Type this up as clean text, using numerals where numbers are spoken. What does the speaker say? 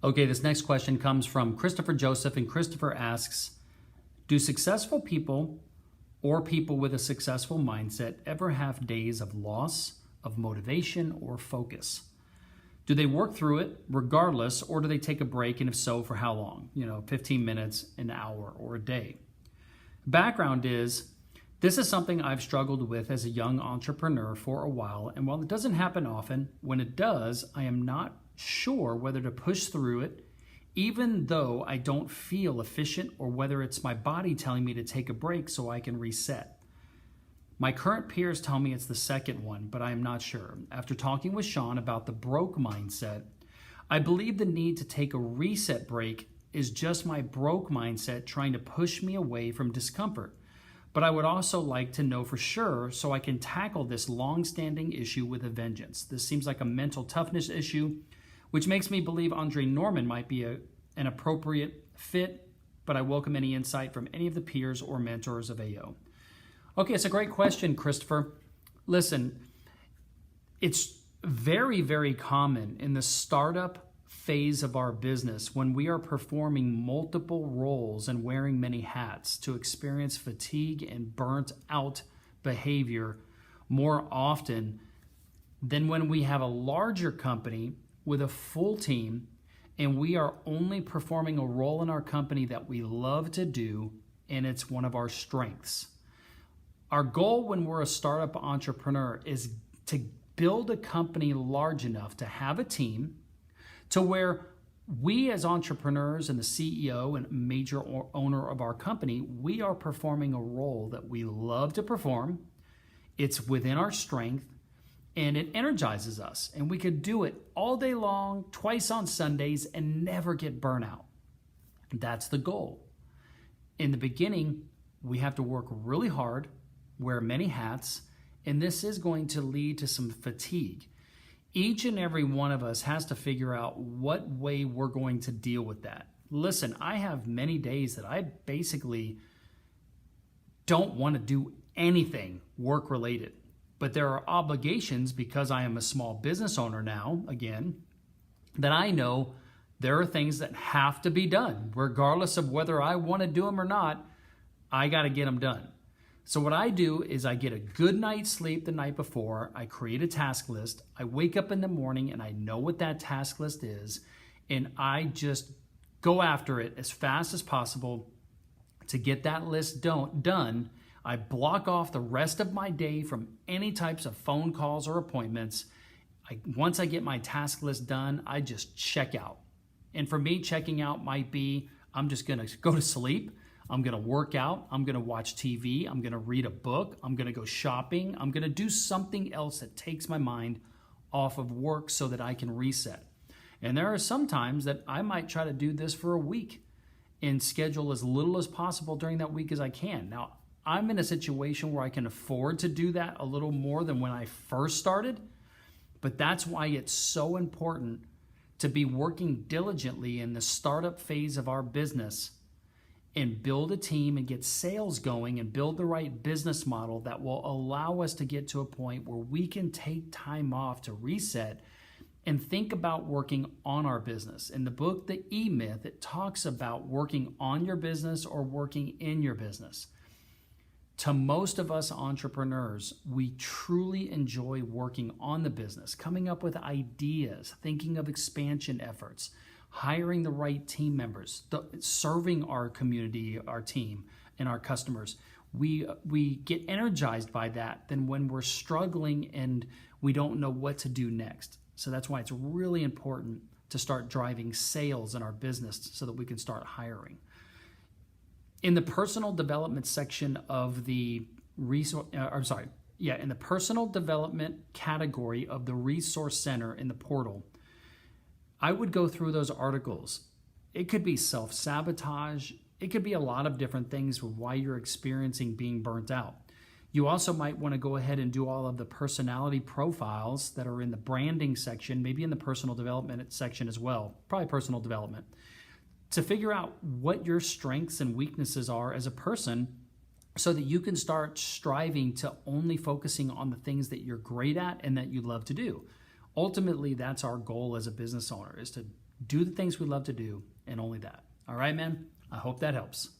Okay, this next question comes from Cristopher Joseph, and Christopher asks, do successful people or people with a successful mindset ever have days of loss of motivation or focus? Do they work through it regardless, or do they take a break, and if so, for how long? 15 minutes, an hour, or a day? Background is, this is something I've struggled with as a young entrepreneur for a while, and while it doesn't happen often, when it does, I am not sure whether to push through it, even though I don't feel efficient, or whether it's my body telling me to take a break so I can reset. My current peers tell me it's the second one, but I am not sure. After talking with Shawn about the broke mindset, I believe the need to take a reset break is just my broke mindset trying to push me away from discomfort. But I would also like to know for sure so I can tackle this long-standing issue with a vengeance. This seems like a mental toughness issue, which makes me believe Andre Norman might be an appropriate fit, but I welcome any insight from any of the peers or mentors of AO. Okay, it's a great question, Christopher. Listen, it's very, very common in the startup phase of our business when we are performing multiple roles and wearing many hats to experience fatigue and burnt out behavior more often than when we have a larger company with a full team and we are only performing a role in our company that we love to do, and it's one of our strengths. Our goal when we're a startup entrepreneur is to build a company large enough to have a team to where we as entrepreneurs and the CEO and major owner of our company, we are performing a role that we love to perform. It's within our strength and it energizes us. And we could do it all day long, twice on Sundays, and never get burnout. That's the goal. In the beginning, we have to work really hard, wear many hats, and this is going to lead to some fatigue. Each and every one of us has to figure out what way we're going to deal with that. Listen, I have many days that I basically don't want to do anything work-related, but there are obligations because I am a small business owner now, again, that I know there are things that have to be done. Regardless of whether I want to do them or not, I got to get them done. So what I do is I get a good night's sleep the night before, I create a task list, I wake up in the morning and I know what that task list is, and I just go after it as fast as possible to get that list done. I block off the rest of my day from any types of phone calls or appointments. Once I get my task list done, I just check out. And for me, checking out might be, I'm just gonna go to sleep, I'm gonna work out, I'm gonna watch TV, I'm gonna read a book, I'm gonna go shopping, I'm gonna do something else that takes my mind off of work so that I can reset. And there are some times that I might try to do this for a week and schedule as little as possible during that week as I can. Now, I'm in a situation where I can afford to do that a little more than when I first started, but that's why it's so important to be working diligently in the startup phase of our business and build a team and get sales going and build the right business model that will allow us to get to a point where we can take time off to reset and think about working on our business. In the book, The E-Myth, it talks about working on your business or working in your business. To most of us entrepreneurs, we truly enjoy working on the business, coming up with ideas, thinking of expansion efforts, hiring the right team members, serving our community, our team, and our customers. We get energized by that than when we're struggling and we don't know what to do next. So that's why it's really important to start driving sales in our business so that we can start hiring. In the personal development section of the in the personal development category of the Resource Center in the portal, I would go through those articles. It could be self-sabotage. It could be a lot of different things with why you're experiencing being burnt out. You also might want to go ahead and do all of the personality profiles that are in the branding section, maybe in the personal development section as well, probably personal development, to figure out what your strengths and weaknesses are as a person so that you can start striving to only focusing on the things that you're great at and that you love to do. Ultimately, that's our goal as a business owner, is to do the things we love to do, and only that. All right, man? I hope that helps.